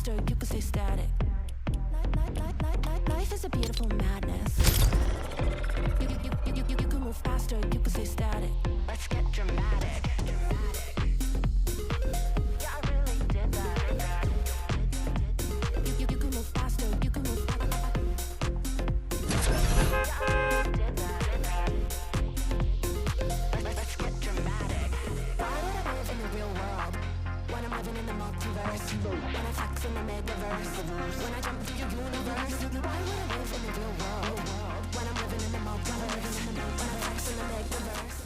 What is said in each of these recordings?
faster, you could stay static. Life is a beautiful madness. You can move faster, you could stay static. Let's get dramatic. Yeah, I really did that. You can move faster, you can move faster. Yeah, I really did that. Let's get dramatic. Why would I live in the real world when I'm living in the multiverse? When I flex in the metaverse, when I jump through your universe. Why would I live in the real world when I'm living in the multiverse? When I flex in the metaverse.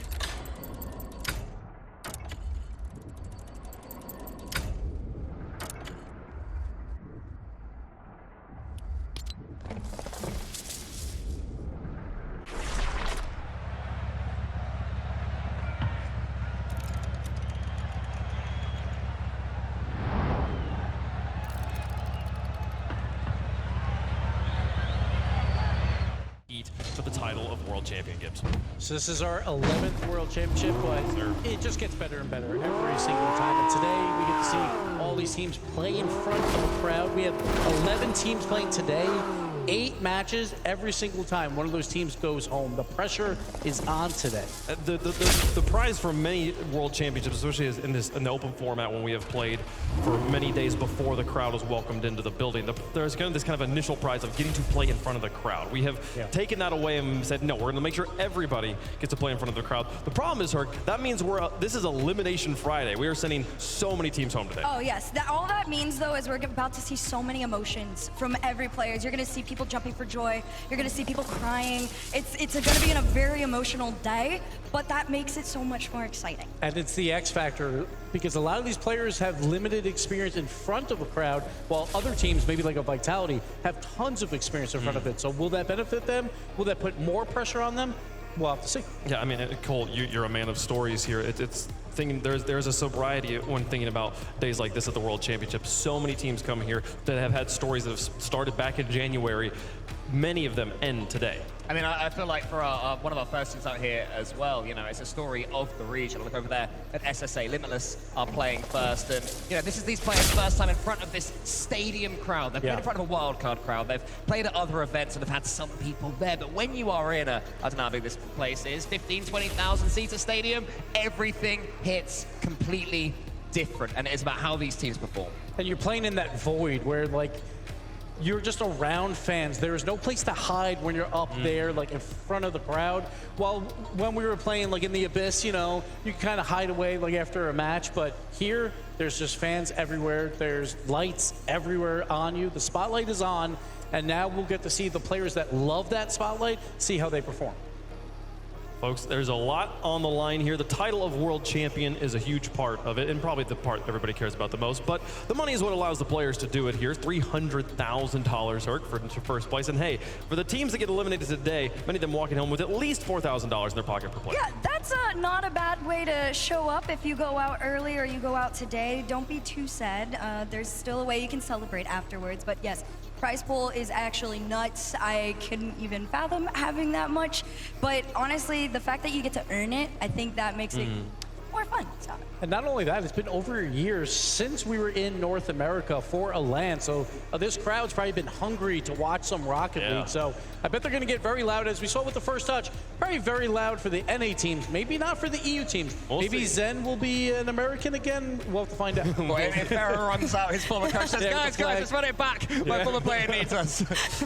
For the title of World Champion, Gibbs. So this is our 11th World Championship, but it just gets better and better every single time. And today we get to see all these teams play in front of a crowd. We have 11 teams playing today, 8 matches every single time one of those teams goes home. The pressure is on today. The prize for many World Championships, especially in the open format when we have played for many days before the crowd is welcomed into the building, there's kind of this kind of initial prize of getting to play in front of the crowd. We have taken that away and said, no, we're going to make sure everybody gets to play in front of the crowd. The problem is, Herc, that means this is Elimination Friday. We are sending so many teams home today. Oh, yes. All that means, though, is we're about to see so many emotions from every player. You're going to see people jumping for joy. You're going to see people crying. It's going to be a very emotional day, but that makes it so much more exciting. And it's the X factor, because a lot of these players have limited experience in front of a crowd, while other teams, maybe like a Vitality, have tons of experience in front of it. So will that benefit them? Will that put more pressure on them? We'll have to see. Yeah, I mean, Cole, you're a man of stories here. It's thinking there's a sobriety when thinking about days like this at the World Championship. So many teams come here that have had stories that have started back in January. Many of them end today. I mean, I feel like for one of our first teams out here as well, you know, it's a story of the region. Look over there at SSA. Limitless are playing first, and, you know, this is these players' first time in front of this stadium crowd. They've played in front of a wildcard crowd. They've played at other events and have had some people there, but when you are in I don't know how big this place is, 15, 20,000 seater stadium, everything hits completely different, and it's about how these teams perform. And you're playing in that void where, like, you're just around fans. There's no place to hide when you're up there, like in front of the crowd. While when we were playing like in the Abyss, you know, you can kind of hide away like after a match, but here, there's just fans everywhere. There's lights everywhere on you. The spotlight is on, and now we'll get to see the players that love that spotlight, see how they perform. Folks, there's a lot on the line here. The title of World Champion is a huge part of it, and probably the part everybody cares about the most. But the money is what allows the players to do it here. $300,000, Herc, for first place. And hey, for the teams that get eliminated today, many of them walking home with at least $4,000 in their pocket per player. Yeah, that's not a bad way to show up if you go out early or you go out today. Don't be too sad. There's still a way you can celebrate afterwards. But yes, prize pool is actually nuts. I couldn't even fathom having that much. But honestly, the fact that you get to earn it, I think that makes it more fun. So. And not only that, it's been over years since we were in North America for a LAN. So this crowd's probably been hungry to watch some Rocket League. So I bet they're going to get very loud, as we saw with the first touch. Probably very loud for the NA teams, maybe not for the EU teams. Maybe Zen will be an American again. We'll have to find out. Well, if Farah runs out, his former coach says, guys, let's run it back. My former player needs us.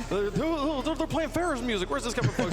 They're playing Farah's music. Where's this coming from?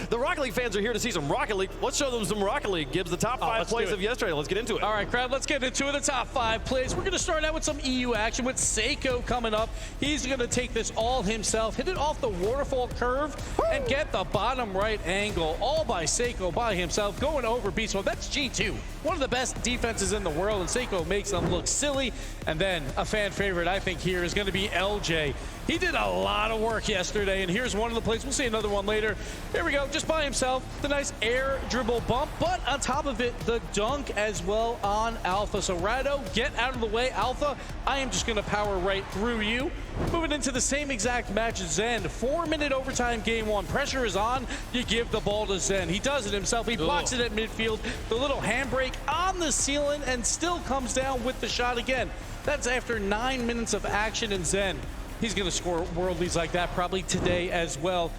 The Rocket League fans are here to see some Rocket League. Let's show them some Rocket League. Gibbs, the top 5 plays of yesterday. Let's get into it. All right, crowd, let's get into the top 5 plays. We're going to start out with some EU action with C.A.B coming up. He's going to take this all himself, hit it off the waterfall curve, and get the bottom right angle, all by C.A.B by himself, going over Beast Mode. That's G2, one of the best defenses in the world, and C.A.B makes them look silly. And then a fan favorite, I think, here is going to be LJ. He did a lot of work yesterday, and here's one of the plays. We'll see another one later. Here we go, just by himself, the nice air dribble bump, but on top of it, the dunk as well on Alpha. So Rado, get out of the way, Alpha. I am just gonna power right through you. Moving into the same exact match as Zen. 4-minute overtime game 1. Pressure is on, you give the ball to Zen. He does it himself, he blocks it at midfield. The little handbrake on the ceiling and still comes down with the shot again. That's after 9 minutes of action, and Zen, he's going to score world leads like that probably today as well.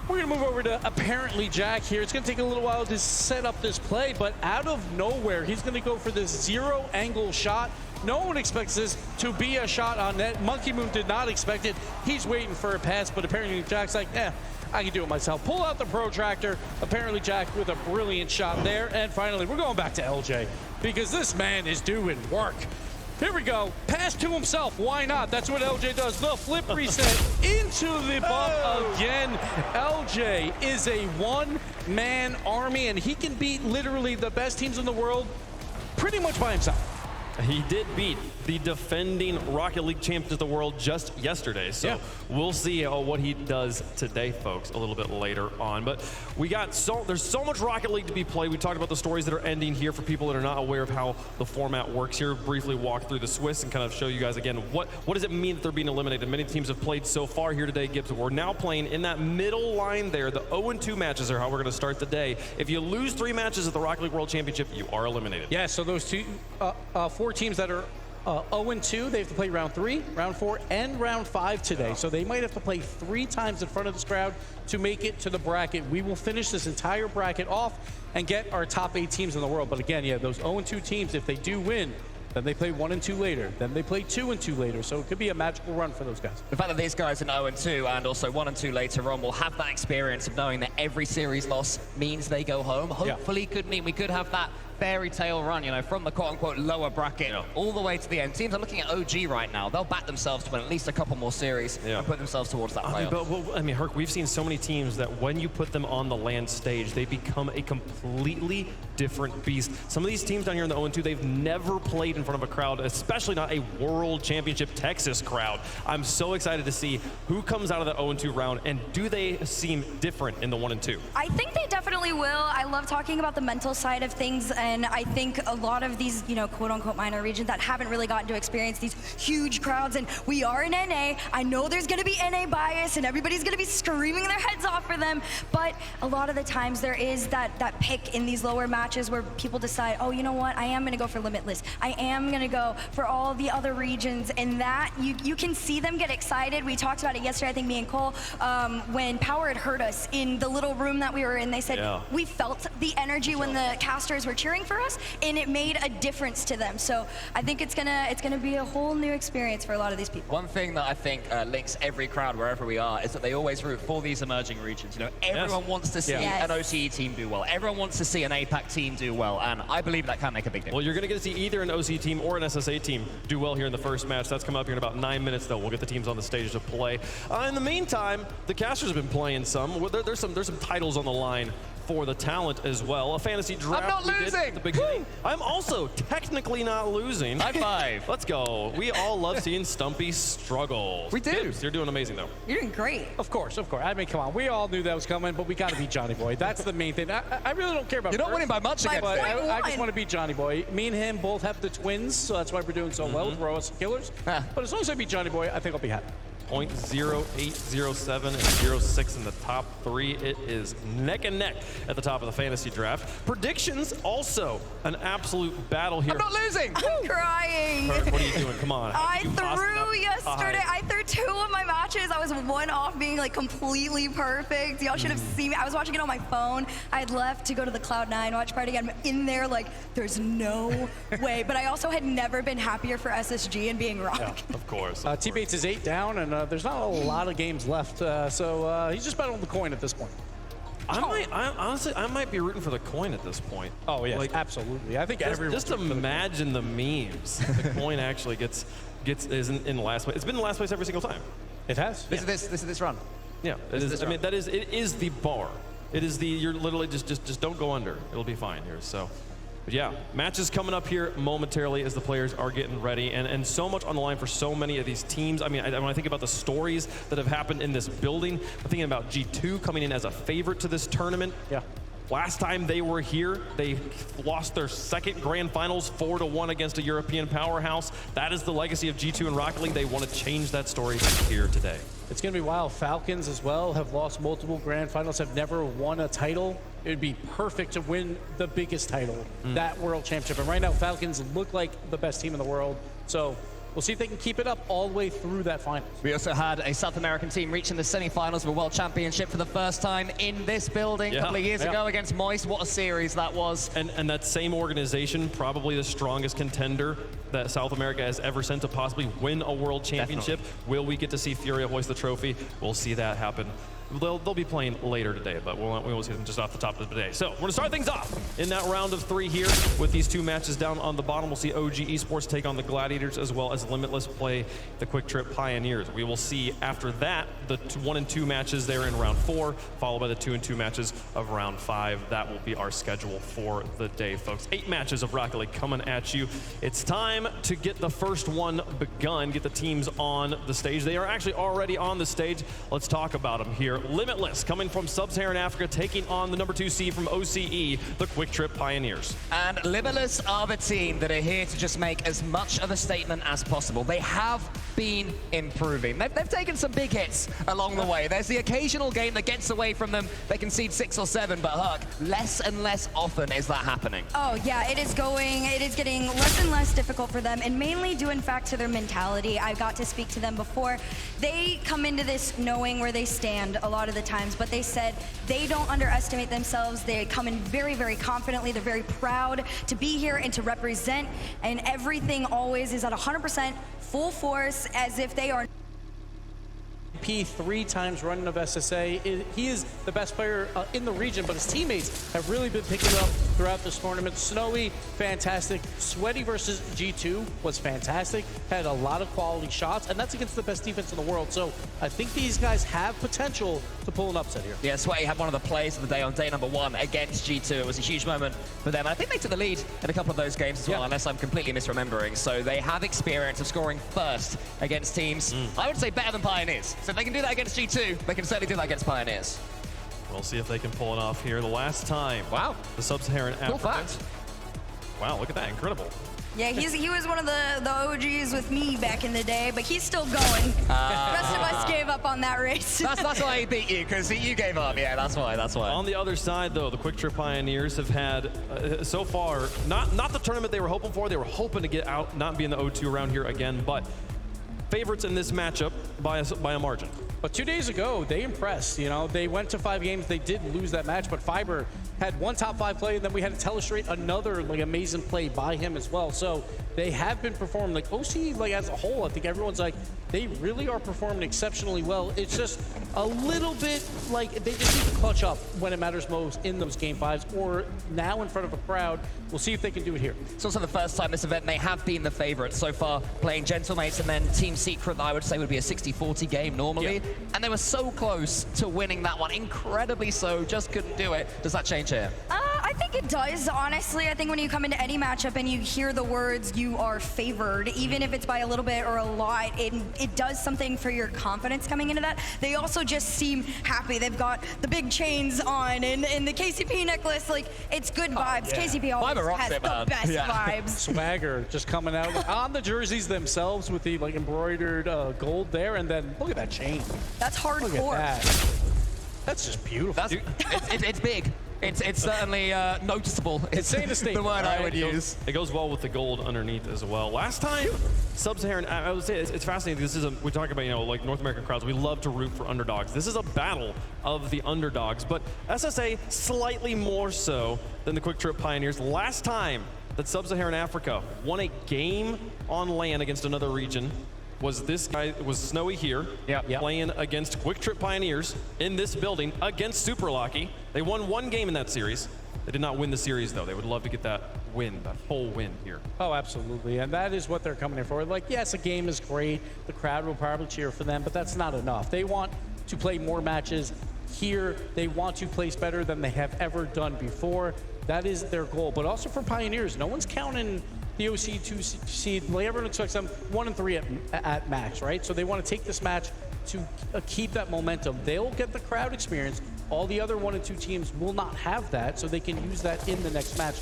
We're going to move over to apparently Jack here. It's going to take a little while to set up this play, but out of nowhere, he's going to go for this zero angle shot. No one expects this to be a shot on net. Monkey Moon did not expect it. He's waiting for a pass, but apparently Jack's like, I can do it myself. Pull out the protractor. Apparently Jack with a brilliant shot there. And finally, we're going back to LJ because this man is doing work. Here we go. Pass to himself. Why not? That's what LJ does. The flip reset into the bump again. LJ is a one-man army, and he can beat literally the best teams in the world pretty much by himself. He did beat the defending Rocket League champions of the world just yesterday. So we'll see what he does today, folks, a little bit later on. But there's so much Rocket League to be played. We talked about the stories that are ending here for people that are not aware of how the format works here. Briefly walk through the Swiss and kind of show you guys again what does it mean that they're being eliminated. Many teams have played so far here today, Gibbs. We're now playing in that middle line there. The 0-2 matches are how we're going to start the day. If you lose 3 matches at the Rocket League World Championship, you are eliminated. Yeah, so those 4 teams that are 0-2, they have to play round 3, round 4, and round 5 today. So they might have to play 3 times in front of this crowd to make it to the bracket. We will finish this entire bracket off and get our top 8 teams in the world. But again, yeah, those 0-2 teams, if they do win, then they play 1 and 2 later. Then they play 2 and 2 later. So it could be a magical run for those guys. The fact that these guys are 0 and 2 and also 1 and 2 later on will have that experience of knowing that every series loss means they go home. Hopefully could mean we could have that fairy tale run, you know, from the quote-unquote lower bracket all the way to the end. Teams are looking at OG right now. They'll back themselves to win at least a couple more series and put themselves towards that playoff. I mean, Herc, we've seen so many teams that when you put them on the land stage, they become a completely different beast. Some of these teams down here in the 0-2, they've never played in front of a crowd, especially not a World Championship Texas crowd. I'm so excited to see who comes out of the 0-2 round, and do they seem different in the 1-2? I think they definitely will. I love talking about the mental side of things, and I think a lot of these, you know, quote-unquote minor regions that haven't really gotten to experience these huge crowds, and we are in NA. I know there's going to be NA bias, and everybody's going to be screaming their heads off for them, but a lot of the times there is that pick in these lower matches where people decide, oh, you know what, I am going to go for Limitless. I am going to go for all the other regions, and that, you can see them get excited. We talked about it yesterday, I think me and Cole, when Power had heard us in the little room that we were in. They said, we felt the energy when the casters were cheering for us, and it made a difference to them. So I think it's gonna be a whole new experience for a lot of these people. One thing that I think links every crowd wherever we are is that they always root for these emerging regions. You know, everyone wants to see an OCE team do well. Everyone wants to see an APAC team do well, and I believe that can make a big difference. Well, you're gonna get to see either an OCE team or an SSA team do well here in the first match. That's coming up here in about 9 minutes, though. We'll get the teams on the stage to play. In the meantime, the casters have been playing some. There's some titles on the line for the talent as well. A fantasy draft. I'm not losing! At the beginning. I'm also technically not losing. High five. Let's go. We all love seeing Stumpy struggle. We do. Gibbs, you're doing amazing, though. You're doing great. Of course. I mean, come on. We all knew that was coming, but we got to beat Johnny Boy. That's the main thing. I really don't care about You're not winning by much against but him. I just want to beat Johnny Boy. Me and him both have the twins, so that's why we're doing so well with Roas Killers. But as long as I beat Johnny Boy, I think I'll be happy. 0.0807 and 06 in the top 3. It is neck and neck at the top of the fantasy draft. Predictions also an absolute battle here. I'm not losing. I'm crying. Kurt, what are you doing? Come on. I threw yesterday. I threw 2 of my matches. I was 1 off being like completely perfect. Y'all should have seen me. I was watching it on my phone. I had left to go to the Cloud9 watch party. I'm in there like, there's no way. But I also had never been happier for SSG and being rock. Yeah, of course. T-Bates is 8 down, and there's not a lot of games left, so he's just betting on the coin at this point. Honestly, I might be rooting for the coin at this point. Oh, yeah, like, absolutely. I think everyone. Just imagine the memes. The coin actually is in last place. It's been in last place every single time. It has. This is this run. Yeah, it is. I mean, it is the bar. It is the, you're literally just don't go under. It'll be fine here. So. But yeah, matches coming up here momentarily as the players are getting ready, and so much on the line for so many of these teams. I mean, when I think about the stories that have happened in this building, I'm thinking about G2 coming in as a favorite to this tournament. Yeah. Last time they were here, they lost their second grand finals 4-1 against a European powerhouse. That is the legacy of G2 and Rocket League. They want to change that story here today. It's going to be wild. Falcons as well have lost multiple grand finals, have never won a title. It would be perfect to win the biggest title, that World Championship. And right now, Falcons look like the best team in the world. So we'll see if they can keep it up all the way through that final. We also had a South American team reaching the semifinals of a World Championship for the first time in this building a couple of years ago against Moist. What a series that was. And that same organization, probably the strongest contender that South America has ever sent to possibly win a World Championship. Definitely. Will we get to see Furia hoist the trophy? We'll see that happen. They'll be playing later today, but we will see them just off the top of the day. So we're gonna start things off in that round of 3 here with these 2 matches down on the bottom. We'll see OG Esports take on the Gladiators, as well as Limitless play the Quick Trip Pioneers. We will see after that the 1 and 2 matches there in round 4, followed by the 2 and 2 matches of round 5. That will be our schedule for the day, folks. 8 matches of Rocket League coming at you. It's time to get the first one begun, get the teams on the stage. They are actually already on the stage. Let's talk about them here. Limitless, coming from Sub-Saharan Africa, taking on the number 2 seed from OCE, the Quick Trip Pioneers. And Limitless are the team that are here to just make as much of a statement as possible. They have been improving. They've taken some big hits along the way. There's the occasional game that gets away from them. They concede 6 or 7, but Huck, less and less often is that happening. Oh yeah, it is getting less and less difficult for them, and mainly due in fact to their mentality. I got to speak to them before. They come into this knowing where they stand a lot of the times, but they said they don't underestimate themselves. They come in very, very confidently. They're very proud to be here and to represent, and everything always is at 100% full force, as if they are 3 times running of SSA. He is the best player in the region, but his teammates have really been picking it up throughout this tournament. Snowy, fantastic. Sweaty versus G2 was fantastic. Had a lot of quality shots, and that's against the best defense in the world. So I think these guys have potential to pull an upset here. Yeah, Sweaty had one of the plays of the day on day number 1 against G2. It was a huge moment for them. And I think they took the lead in a couple of those games as well, unless I'm completely misremembering. So they have experience of scoring first against teams, I would say, better than Pioneers. So if they can do that against G2, they can certainly do that against Pioneers. We'll see if they can pull it off here. The last time, the Sub-Saharan Africa. Cool fact. Wow, look at that, incredible. Yeah, he was one of the OGs with me back in the day, but he's still going. The rest of us gave up on that race. That's why he beat you, because you gave up. Yeah, that's why. On the other side, though, the Quick Trip Pioneers have had, so far, not the tournament they were hoping for. They were hoping to get out, not be in the O2 around here again, but favorites in this matchup by a margin. But 2 days ago, they impressed. You know, they went to 5 games. They did lose that match, but Fiber had 1 top 5 play, and then we had to telestrate another amazing play by him as well. So they have been performing. Like OC, as a whole, I think everyone's they really are performing exceptionally well. It's just a little bit they just need to clutch up when it matters most in those game 5s, or now in front of a crowd. We'll see if they can do it here. It's also the first time this event they have been the favorites so far, playing Gentlemates and then Team Secret, that I would say would be a 60-40 game normally. Yeah. And they were so close to winning that one, incredibly so, just couldn't do it. Does that change here? I think it does, honestly. I think when you come into any matchup and you hear the words "you are favored," even if it's by a little bit or a lot, it does something for your confidence coming into that. They also just seem happy. They've got the big chains on and the KCP necklace. It's good vibes. Yeah. KCP always has the best vibes. Swagger just coming out on the jerseys themselves with the embroidered gold there, and then look at that chain. That's hardcore. Look at that. That's just beautiful. It's big. It's certainly noticeable. It's the word I would use. It goes well with the gold underneath as well. Last time, Sub-Saharan, I would say it's fascinating. This is we talk about, North American crowds. We love to root for underdogs. This is a battle of the underdogs, but SSA slightly more so than the Quick Trip Pioneers. Last time that Sub-Saharan Africa won a game on land against another region was Snowy here, playing against Quick Trip Pioneers in this building against Super Lucky. They won 1 game in that series. They did not win the series, though. They would love to get that win, that full win here. Oh, absolutely, and that is what they're coming in for. Yes, a game is great. The crowd will probably cheer for them, but that's not enough. They want to play more matches here. They want to place better than they have ever done before. That is their goal, but also for Pioneers, no one's counting the OC 2 seed. Everyone expects them 1 and 3 at max, right? So they want to take this match to keep that momentum. They'll get the crowd experience. All the other 1 and 2 teams will not have that, so they can use that in the next match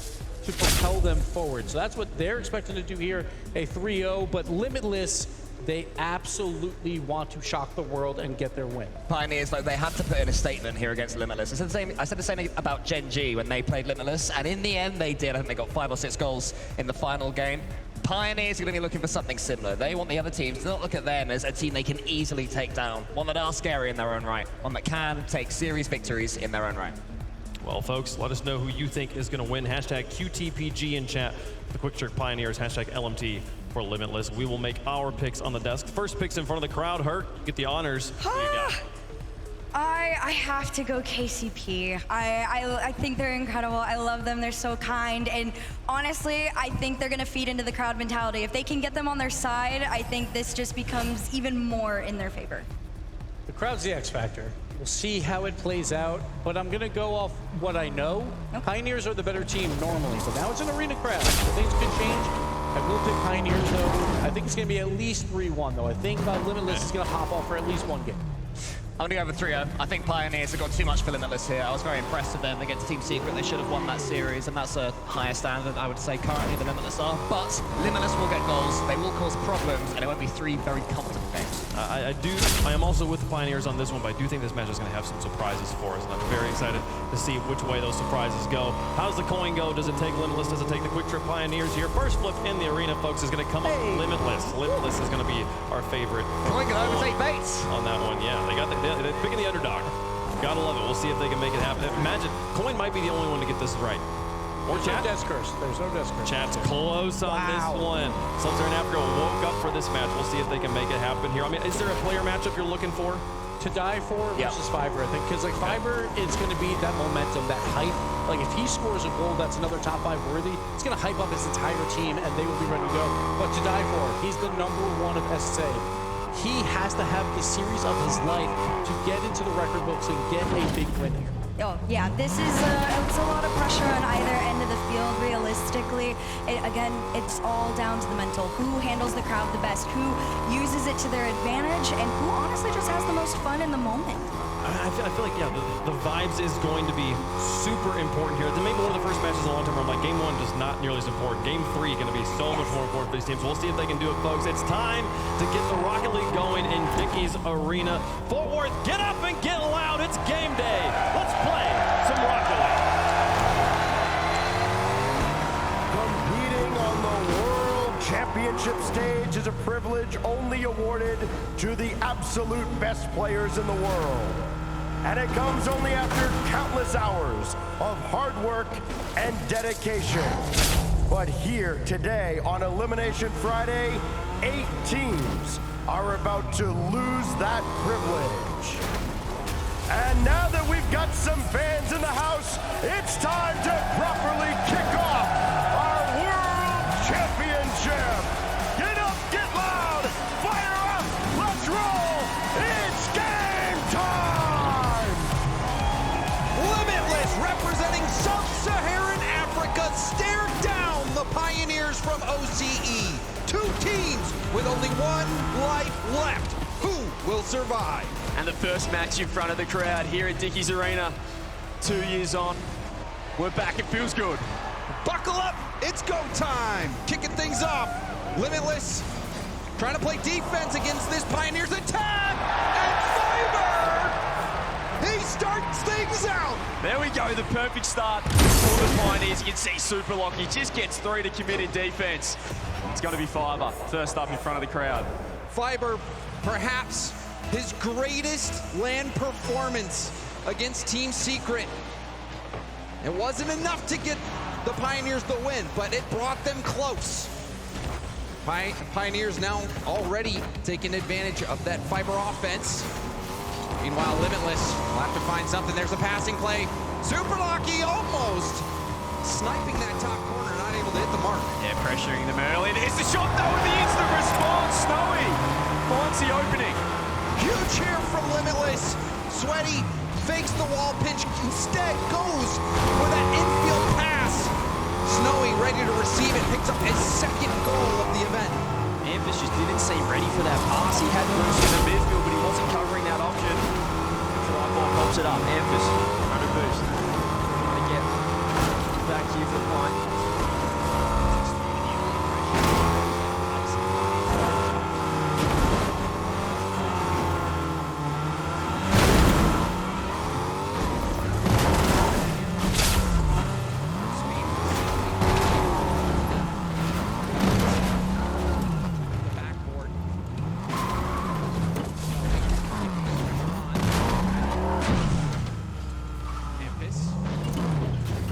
to propel them forward. So that's what they're expecting to do here, a 3-0, but Limitless, they absolutely want to shock the world and get their win. Pioneers, though, they had to put in a statement here against Limitless. I said the same about Gen G when they played Limitless, and in the end they did. I think they got 5 or 6 goals in the final game. Pioneers are going to be looking for something similar. They want the other teams to not look at them as a team they can easily take down. One that are scary in their own right. One that can take series victories in their own right. Well, folks, let us know who you think is going to win. Hashtag QTPG in chat for the Quick Trick Pioneers. Hashtag LMT for Limitless. We will make our picks on the desk. First picks in front of the crowd. Hurt, get the honors. Who you got? I have to go KCP. I think they're incredible. I love them. They're so kind. And honestly, I think they're going to feed into the crowd mentality. If they can get them on their side, I think this just becomes even more in their favor. The crowd's the X factor. We'll see how it plays out, but I'm going to go off what I know. Okay. Pioneers are the better team normally, but now it's an arena crowd, so things could change. I will pick Pioneers, though. I think it's going to be at least 3-1, though. I think Limitless is going to hop off for at least one game. I'm going to go with 3-0. I think Pioneers have got too much for Limitless here. I was very impressed with them against Team Secret. They should have won that series, and that's a higher standard, I would say, currently than Limitless are. But Limitless will get goals, they will cause problems, and it won't be 3 very comfortable games. I am also with the Pioneers on this one, but I do think this match is going to have some surprises for us, and I'm very excited to see which way those surprises go. How's the coin go? Does it take Limitless? Does it take the Quick Trip Pioneers here? First flip in the arena, folks, is going to come up Limitless. Limitless is going to be our favorite. Coin can overtake Bates. On that one, yeah. They're picking the underdog. Gotta love it. We'll see if they can make it happen. Imagine, Coin might be the only one to get this right. Or There's Chat. no death curse. There's no death curse. Chat's close on this one. Sub-Saharan Africa woke up for this match. We'll see if they can make it happen here. I mean, is there a player matchup you're looking for? To die for versus Fiber, I think, because like Fiber is going to be that momentum, that hype. Like if he scores a goal that's another top 5 worthy, it's going to hype up his entire team and they will be ready to go. But to die for, he's the #1 of SSA. He has to have the series of his life to get into the record books and get a big win here. Oh, yeah, this is it's a lot of pressure on either end of the field, realistically. Again, it's all down to the mental. Who handles the crowd the best? Who uses it to their advantage? And who honestly just has the most fun in the moment? I feel like, yeah, the vibes is going to be super important here. To make one of the first matches in a long time, I'm like, Game 1 is not nearly as important. Game 3 is going to be so much more important for these teams. We'll see if they can do it, folks. It's time to get the Rocket League going in Dickies Arena. Fort Worth, get up and get loud. It's game day. Let's play some Rocket League. Competing on the World Championship stage is a privilege only awarded to the absolute best players in the world. And it comes only after countless hours of hard work and dedication. But here today on Elimination Friday, 8 teams are about to lose that privilege. And now that we've got some fans in the house, it's time to properly kick off our World Championship. Get up, get loud, fire up, let's roll. It's game time. Limitless, representing Sub-Saharan Africa, stare down the Pioneers from OCE. 2 teams with only 1 life left. Who will survive? And the first match in front of the crowd here at Dickies Arena. 2 years on, we're back, it feels good. Buckle up, it's go time. Kicking things off. Limitless trying to play defense against this Pioneers attack. And Fiber, he starts things out. There we go, the perfect start for the Pioneers. You can see Superlock, he just gets 3 to commit in defense. It's gonna be Fiber, first up in front of the crowd. Fiber, perhaps his greatest LAN performance against Team Secret. It wasn't enough to get the Pioneers the win, but it brought them close. Pioneers now already taking advantage of that Fiber offense. Meanwhile, Limitless will have to find something. There's a passing play. Super Lucky almost sniping that top corner, not able to hit the mark. Yeah, pressuring them early. There's the shot though with the instant response. Snowy finds the opening. Huge here from Limitless. Sweaty fakes the wall pinch, instead goes for that infield pass. Snowy ready to receive it, picks up his 2nd goal of the event. Memphis just didn't seem ready for that pass. He had boost in the midfield, but he wasn't covering that option. Try ball pops it up. Memphis under boost. Trying to get back here for the point.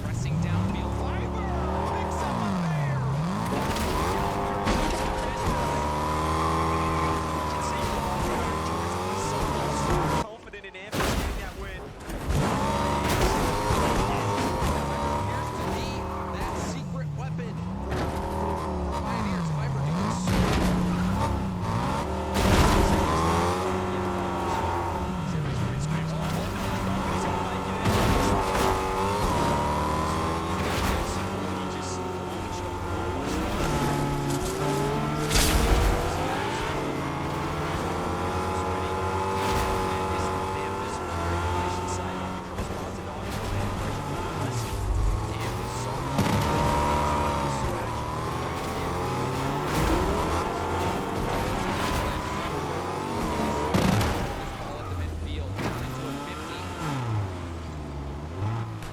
Pressing downfield. Fiber picks up a pair. Confident in Amphis getting that win. Appears to be that secret weapon for Pioneers. Fiber doing so. Ball at the midfield, down into a 50.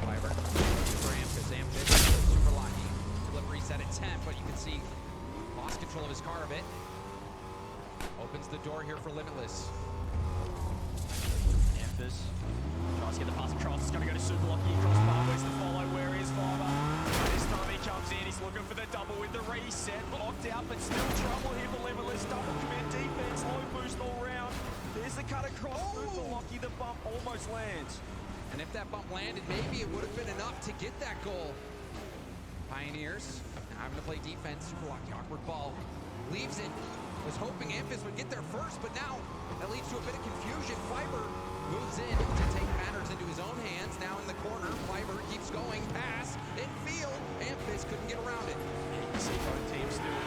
Fiber for Amphis. Amphis, super lucky. Delivery set at 10, but you can see lost control of his car a bit. Opens the door here for Limitless. Amphis tries to get the pass across. It's going to go to Super Lucky across pathways to follow. Where is Fiber? This time he comes in. He's looking for the double with the reset. Blocked out, but still trouble here for Limitless. Double commit defense. Low boost all round. There's the cut across. Super Lucky. The bump almost lands. And if that bump landed, maybe it would have been enough to get that goal. Pioneers having to play defense. Super lucky, awkward ball. Leaves it. Was hoping Amphis would get there first, but now that leads to a bit of confusion. Fiber moves in to take matters into his own hands. Now in the corner, Fiber keeps going. Pass in field. Amphis couldn't get around it. You can see both teams still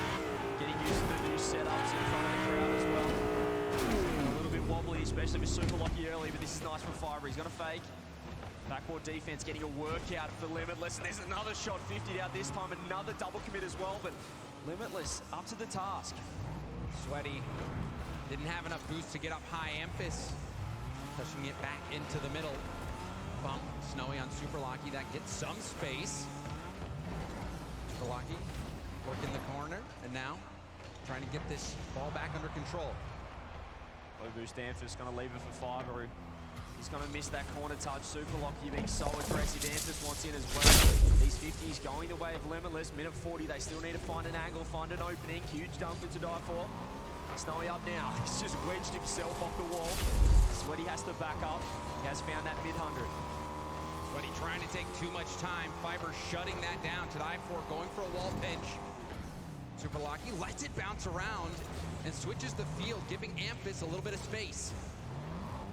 getting used to the new setups in front of the crowd as well. A little bit wobbly, especially with Super Lucky early, but this is nice from Fiber. He's going to fake. Backboard defense getting a workout for Limitless, and there's another shot 50 out this time, another double commit as well, but Limitless up to the task. Sweaty didn't have enough boost to get up high. Amphis pushing it back into the middle. Bump, Snowy on Super Lucky. That gets some space. Super Lucky working the corner, and now trying to get this ball back under control. Low boost Amphis going to leave it for Fiber. He's going to miss that corner touch. Super Lucky being so aggressive. Amphis wants in as well. These 50s going the way of Limitless. Minute 40, they still need to find an angle, find an opening. Huge dunker to die for. Snowy up now. He's just wedged himself off the wall. Sweaty has to back up. He has found that mid-100. Sweaty trying to take too much time. Fiber shutting that down to die for, going for a wall pinch. Super Lucky lets it bounce around and switches the field, giving Amphis a little bit of space.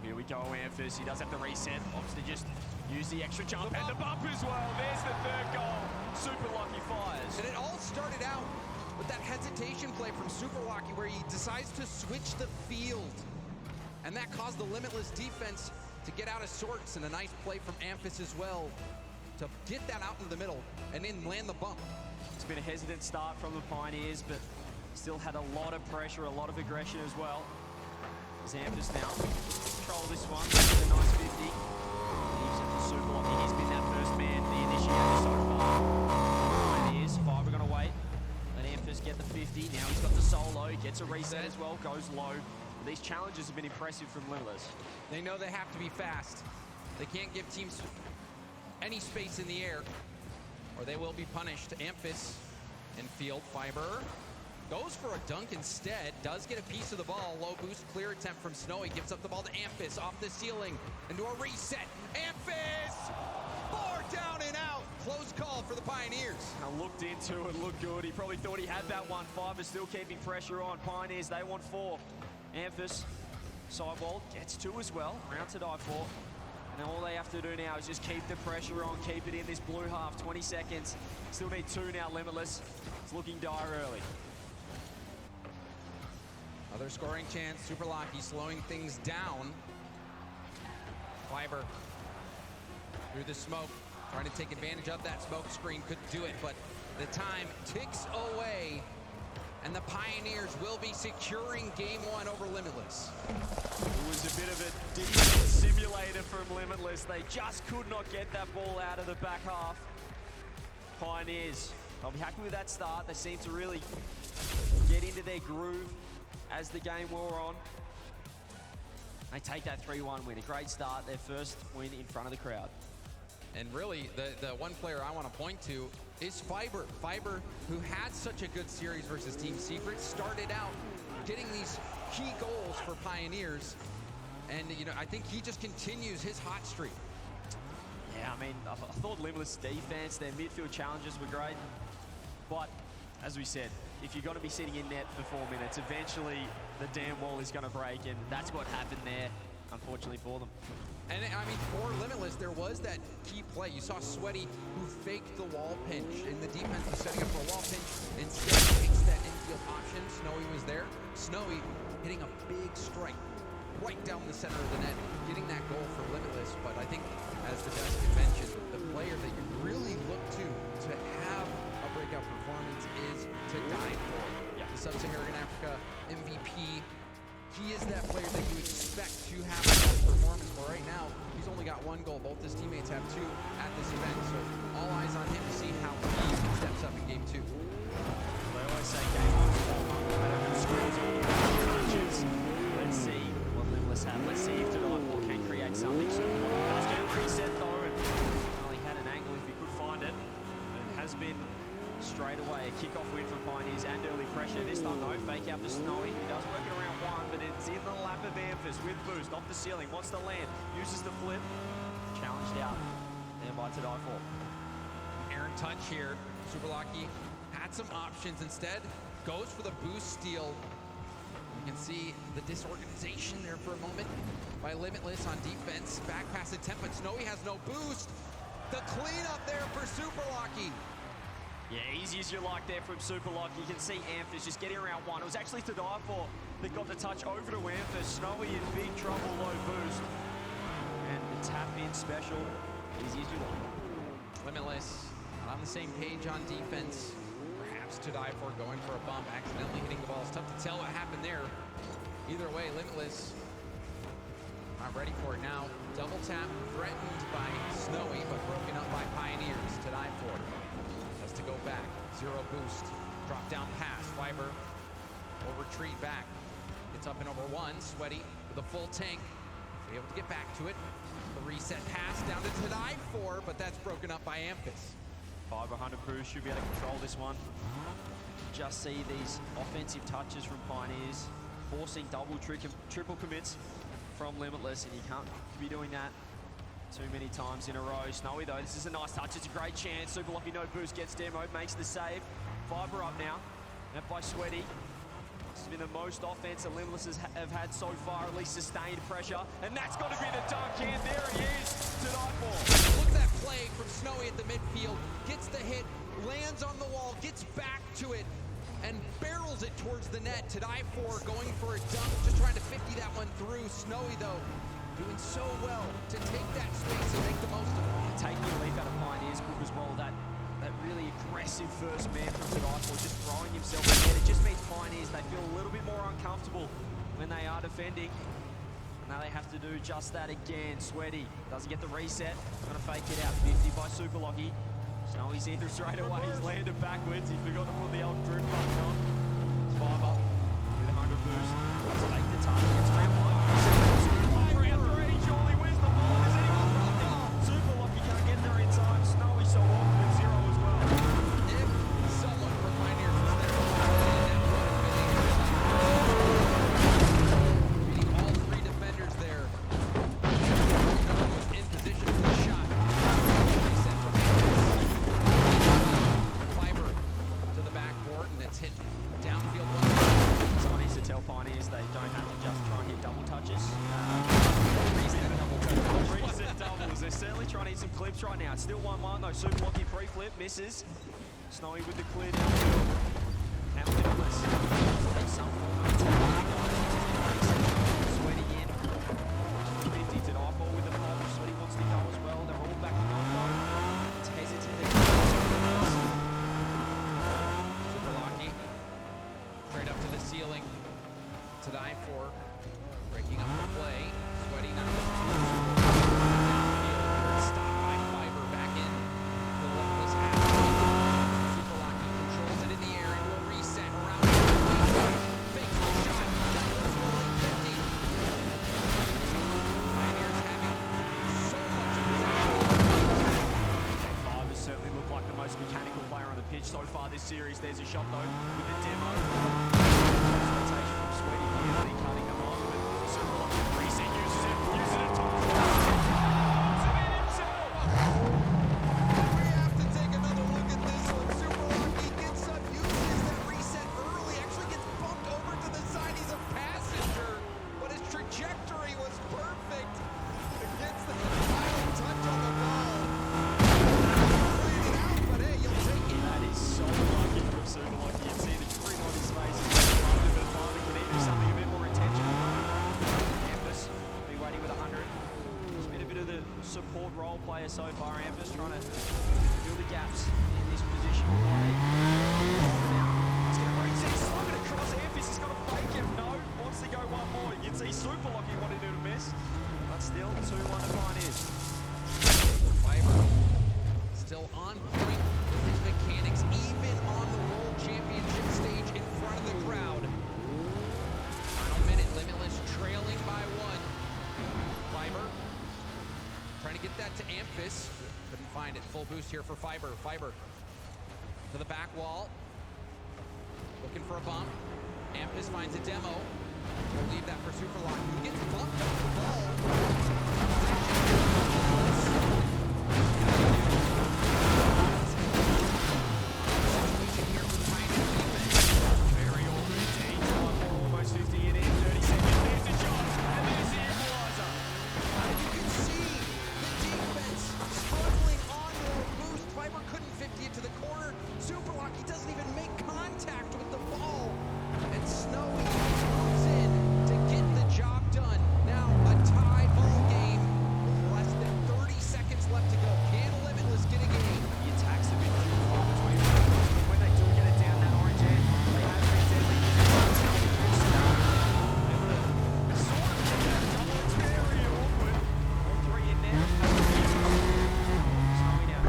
Here we go, Amphis. He does have to reset. Opts to just use the extra jump and the bump as well. There's the third goal. Super Lucky fires. And it all started out with that hesitation play from Super Lucky where he decides to switch the field. And that caused the Limitless defense to get out of sorts, and a nice play from Amphis as well to get that out in the middle and then land the bump. It's been a hesitant start from the Pioneers, but still had a lot of pressure, a lot of aggression as well. As Amphis now control this one. A nice 50. Leaves it to Super Lucky. He's been that first man, the initiator so far. Pioneers, Fiber going to wait. Let Amphis get the 50. Now he's got the solo. Gets a reset as well. Goes low. But these challenges have been impressive from Limitless. They know they have to be fast. They can't give teams any space in the air or they will be punished. Amphis in field. Fiber goes for a dunk instead. Does get a piece of the ball. Low boost clear attempt from Snowy. Gives up the ball to Amphis off the ceiling. Into a reset. Amphis! 4 down and out. Close call for the Pioneers. I looked into it, looked good. He probably thought he had that one. Fiber still keeping pressure on. Pioneers, they want 4. Amphis, sidewall, gets 2 as well. Round to die for. And all they have to do now is just keep the pressure on, keep it in this blue half. 20 seconds. Still need 2 now, Limitless. It's looking dire early. Another scoring chance. Super Lucky slowing things down. Fiber through the smoke, trying to take advantage of that smoke screen. Couldn't do it, but the time ticks away, and the Pioneers will be securing game 1 over Limitless. It was a bit of a defense simulator from Limitless. They just could not get that ball out of the back half. Pioneers, they'll be happy with that start. They seem to really get into their groove as the game wore on. They take that 3-1 win. A great start, their first win in front of the crowd. And really, the one player I want to point to is Fiber. Fiber, who had such a good series versus Team Secret, started out getting these key goals for Pioneers. And, you know, I think he just continues his hot streak. Yeah, I mean, I thought Limitless defense, their midfield challenges were great. But, as we said, if you're going to be sitting in net for 4 minutes, eventually the damn wall is going to break, and that's what happened there, unfortunately for them. And I mean, for Limitless, there was that key play. You saw Sweaty, who faked the wall pinch, and the defense was setting up for a wall pinch. Instead, takes that infield option. Snowy was there. Snowy hitting a big strike right down the center of the net, getting that goal for Limitless. But I think, as the Dustin mentioned, the player that you really look to have a breakout performance is to die for. Yeah. The Sub-Saharan Africa MVP. He is that player that you expect to have a best performance, but right now, he's only got 1 goal. Both his teammates have 2 at this event, so all eyes on him to see how he steps up in Game 2. They always say Game 1 is all no matter who scores all the matches. Let's see what Limitless have. Let's see if Tonight can create something. So let's get a reset though, and well, he had an angle if he could find it. It has been straight away a kickoff win for Pioneers and early pressure. This time though, fake out to Snowy. He does work it around 1, but it's in the lap of Amphis with boost off the ceiling. Wants to land, uses the flip. Challenged out there by To Die For. Aaron touch here. Super Lucky had some options. Instead, goes for the boost steal. You can see the disorganization there for a moment by Limitless on defense. Back pass attempt, but Snowy has no boost. The cleanup there for Super Lucky. Yeah, easy as you like there from Super Lucky. You can see Amphis just getting around 1. It was actually To Die For that got the touch over to Amphis. Snowy in big trouble, low boost. And the tap-in special, easy as you like. Limitless not on the same page on defense. Perhaps To Die For going for a bump, accidentally hitting the ball. It's tough to tell what happened there. Either way, Limitless not ready for it now. Double tap threatened by Snowy, but broken up by Pioneers. To Die For has to go back. 0 boost. Drop down pass. Fiber will retreat back. It's up and over 1. Sweaty with a full tank. Be able to get back to it. The reset pass down to Die For, but that's broken up by Amphis. 500 boost, should be able to control this one. Just see these offensive touches from Pioneers, forcing double, triple commits from Limitless, and you can't be doing that too many times in a row. Snowy though, this is a nice touch, it's a great chance. Super Lucky no boost, gets demo, makes the save. Fiber up now, and by Sweaty. This has been the most offense that Limitless have had so far, at least sustained pressure, and that's got to be the dunk, and there he is, To Die For. Look at that play from Snowy at the midfield, gets the hit, lands on the wall, gets back to it, and barrels it towards the net. To Die For going for a dunk, just trying to 50 that one through. Snowy though, doing so well to take that space and make the most of it. Taking a leap out of Pioneers good as well. That really aggressive first man from To Die For, just throwing himself in. It just means Pioneers, they feel a little bit more uncomfortable when they are defending. Now they have to do just that again. Sweaty doesn't get the reset. Gonna fake it out. 50 by Super Lucky. Snowy's in straight away. He's landed backwards. He forgot to put the old drift button on. Fiber with 100 boost. Let's take the target. It's round 1. Round 3. Surely where's the ball? Is anyone running? Super Lucky can't get there in time. Snowy so often at 0 as well. If someone from Pioneers was there, that would have been beating all 3 defenders there. In position for the shot. Reset from Fiber to the backboard, and it's hit downfield. Someone needs to tell Pioneers they don't have to just try and hit double touches. Reset doubles. They're certainly trying to hit some clips right now. It's still 1-1 though. Super Lucky pre-flip misses. Snowy with the clear downfield. Now Limitless. Take some form of attack. Sweaty in. 50 To Die For with the pop. Sweaty wants to go as well. They're all backing on though. It's hesitant. Super Lucky. Straight up to the ceiling. To Die For. Breaking up the play. Sweaty now with 2. Downfield. Stopped by Fiber. Back in. The Limitless half. Super Lucky controls it in the air and will reset around. Fakes the shot. That was rolling 50. Pioneers having so much of this. the most mechanical player on the pitch so far this series. There's a shot though with the demo. Rotation from Sweaty here, cutting them off, but Super Lucky reset uses it to We have to take another look at this one. Super Lucky gets some uses that reset early, actually gets bumped over to the side. He's a passenger, but his trajectory was perfect. Gets the final touch on the ball. Playing it out, but hey, you'll take it. That is so lucky from Super Lucky. You see the grin on his face. He's loved it, but finally can he do something a bit more intentional? Ampus, be waiting with 100. He's been a bit of the support role player so far. Ampus trying to fill the gaps in this position of play. Now, it's going to reset, slung it across. Ampus has got to fake him. No, wants to go one more. You can see Super Lucky wanted him to miss. But still, 2-1 to Pioneers. Fiber still on point with his mechanics, even on the World Championship stage in front of the crowd. Final minute, Limitless trailing by 1. Fiber trying to get that to Amphis. Couldn't find it. Full boost here for Fiber. Fiber to the back wall. Looking for a bump. Amphis finds a demo. We'll leave that for Superlock. He gets bumped off the ball. Situation here for the Pioneer defense. Very awkward. Teams are almost 50 in 30 seconds. There's the shot, and there's the equalizer. You can see the defense struggling on the boost. Fiber couldn't 50 it to the corner. Superlock, he doesn't even make contact with the ball. And Snowy comes in to get the job done. Now a tie ball game with less than 30 seconds left to go. Can Limitless get a game? The attacks have been too far between them. When they do get it down that orange end, they have been deadly. It's very awkward. All three in there. Snowy now.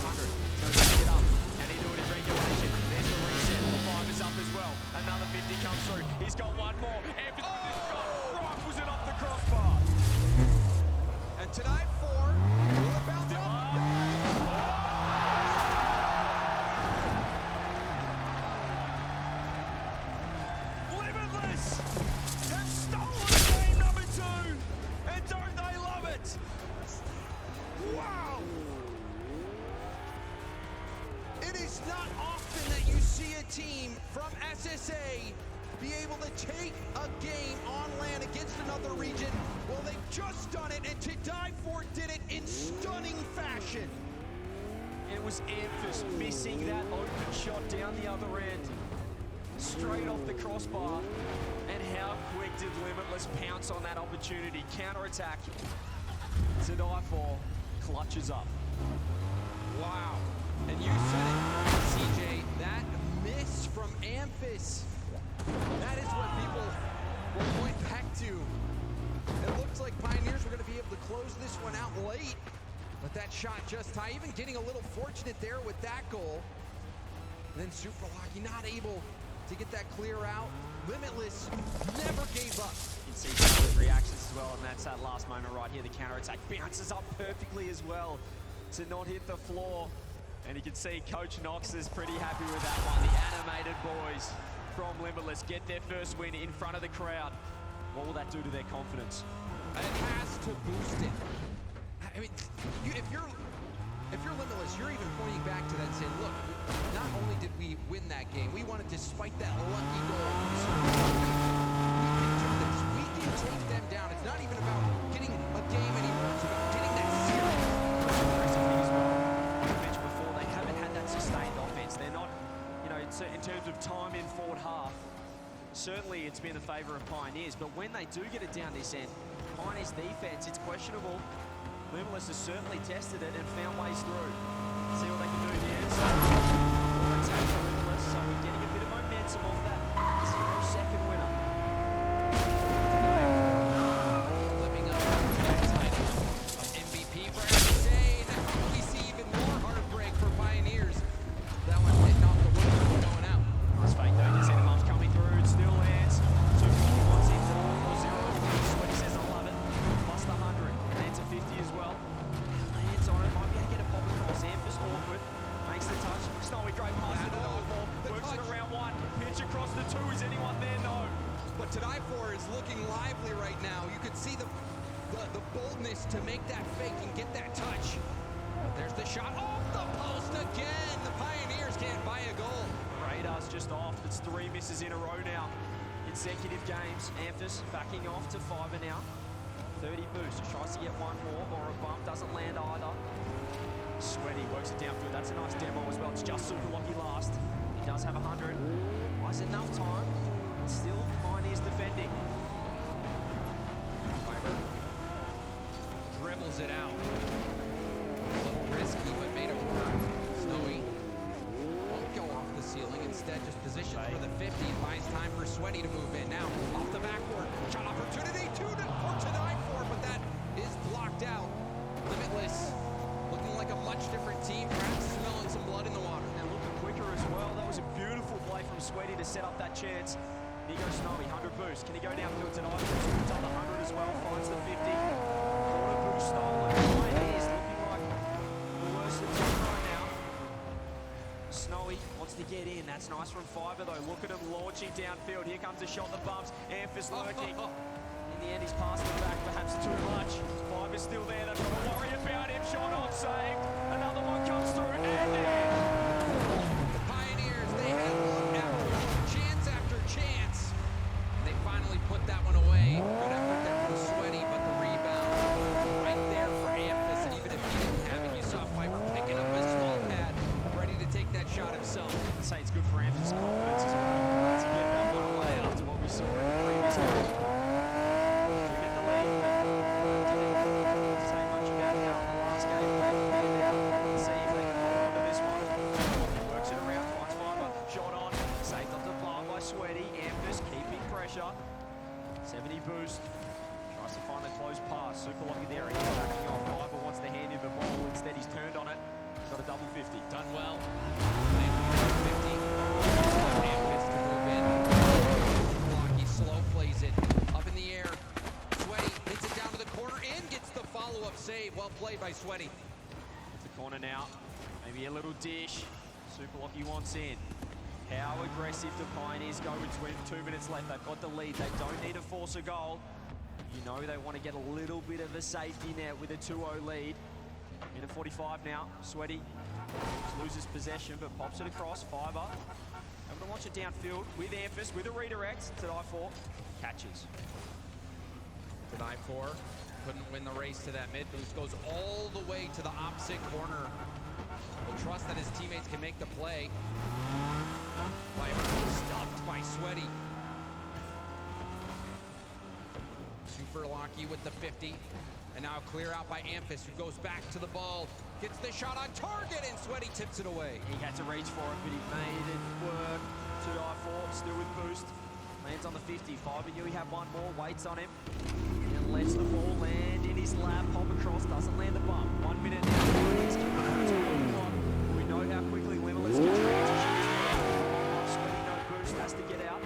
100. Goes back it up. Can he do it in regulation? There's the reset. 5 is up as well. Another 50 comes through. He's got one more. Ampus with this shot. Rifles it off the crossbar. And tonight 4 will bounce up. Limitless have stolen game number 2, and don't they love it? Wow! It is not often that you see a team from SSA be able to take a game on land against another region. Well, they've just done it, and To Die For did it in stunning fashion. It was Ampus missing that open shot down the other end, straight off the crossbar. And how quick did Limitless pounce on that opportunity? Counter-attack. To Die For clutches up. Wow. And you said it, CJ, that miss from Amphis. That is what people will point back to. It looks like Pioneers were going to be able to close this one out late, but that shot just high. Even getting a little fortunate there with that goal. And then Super Lucky not able to get that clear out. Limitless never gave up. You can see some of the reactions as well, and that's that last moment right here. The counter-attack bounces up perfectly as well to not hit the floor. And you can see Coach Knox is pretty happy with that one. The animated boys from Limitless get their first win in front of the crowd. What will that do to their confidence? And it has to boost it. I mean, if you're Limitless, you're even pointing back to that and saying, look, not only did we win that game, we won it despite that lucky goal. We can do this. We can take them down. It's not even about getting a game anymore. It's about getting that series. As well. Like I mentioned before, they haven't had that sustained offense. They're not, you know, in terms of time in forward half, certainly it's been in favour of Pioneers, but when they do get it down this end, Pioneers' defense, it's questionable. Limitless has certainly tested it and found ways through. See what they can do here. So, more attack for Limitless, so we're getting a bit of momentum off that 0-second winner. Flipping up that title of MVP for SSA. Now we see even more heartbreak for Pioneers. That one hitting off the wood, going out. It's fake though, you see the bumps coming through, it still lands. 241 seems to 4-0. Sweaty says I love it. Plus the 100, lands a 50 as well. Lands on it, might be able to get a pop across. But To Die For is looking lively right now. You could see the boldness to make that fake and get that touch. There's the shot off the post again. The Pioneers can't buy a goal. Radar's just off. It's 3 misses in a row now. Consecutive games. Amphis backing off to Fiber now. 30 boost. Tries to get one more or a bump. Doesn't land either. Sweaty works it downfield. That's a nice demo as well. It's just super lucky last. He does have 100. Buys enough time. Still Pioneers defending. Fiber dribbles it out. A little risky, but made it work. Snowy won't go off the ceiling. Instead, just positions for the 50 and buys time for Sweaty to move in. Now, off the backboard. Shot opportunity for To Die For, but that is blocked out. Limitless looking like a much different team, perhaps smelling some blood in the water. And looking quicker as well. That was a beautiful play from Sweaty to set up that chance. Here goes Snowy, 100 boost. Can he go downfield tonight? He's done the 100 as well. Finds the 50. Corner boost stolen. Pioneers looking like the worst of the team right now. Snowy wants to get in. That's nice from Fiber though. Look at him launching downfield. Here comes a shot that bumps. Amphis lurking. In the end, he's passed it back perhaps too much. Fiber's still there. They've got to worry about him. Shot on, saved. Another one comes through and in. The Pioneers, they had chance after chance. And they finally put that one away. Good effort there from Sweaty, but the rebound right there for Amphis. And even if he didn't have it, you saw Fiber picking up his small pad, ready to take that shot himself. I'd say it's good for Amphis' confidence as well to get that one away after what we saw in the previous game. You get the lead, but didn't say much about how in the last game they get it out and see if they can hold on to this one. Works it around, finds Fiber, shot on, saved off the blow by Sweaty. Amphis keeping pressure. 70 boost. Tries to find a close pass. Super lucky there. He's backing off. Fiber wants to hand him the ball. Instead, he's turned on it. He's got a double 50. Done well. 50. Amphis to move in. Block, he slow plays it. Up in the air. Sweaty hits it down to the corner and gets the follow-up save. Well played by Sweaty. It's the corner now. Maybe a little dish. Super lucky wants in. How aggressive do Pioneers go with 2 minutes left? They've got the lead. They don't need to force a goal. You know they want to get a little bit of a safety net with a 2-0 lead. In at 45 now. Sweaty loses possession but pops it across. Fiber able to launch it downfield with Amphis with a redirect. To Die For catches. To Die For couldn't win the race to that mid boost. Goes all the way to the opposite corner. Will trust that his teammates can make the play. Fiber stuffed by Sweaty. Super lucky with the 50. And now clear out by Amphis, who goes back to the ball. Gets the shot on target, and Sweaty tips it away. He had to reach for it, but he made it work. To Die For, still with boost. Lands on the 50. Fiber knew he had one more, waits on him. And lets the ball land in his lap, pop across, doesn't land the bump. 1 minute now. We know how quickly Limitless can transition. Sweaty, no boost, has to get out.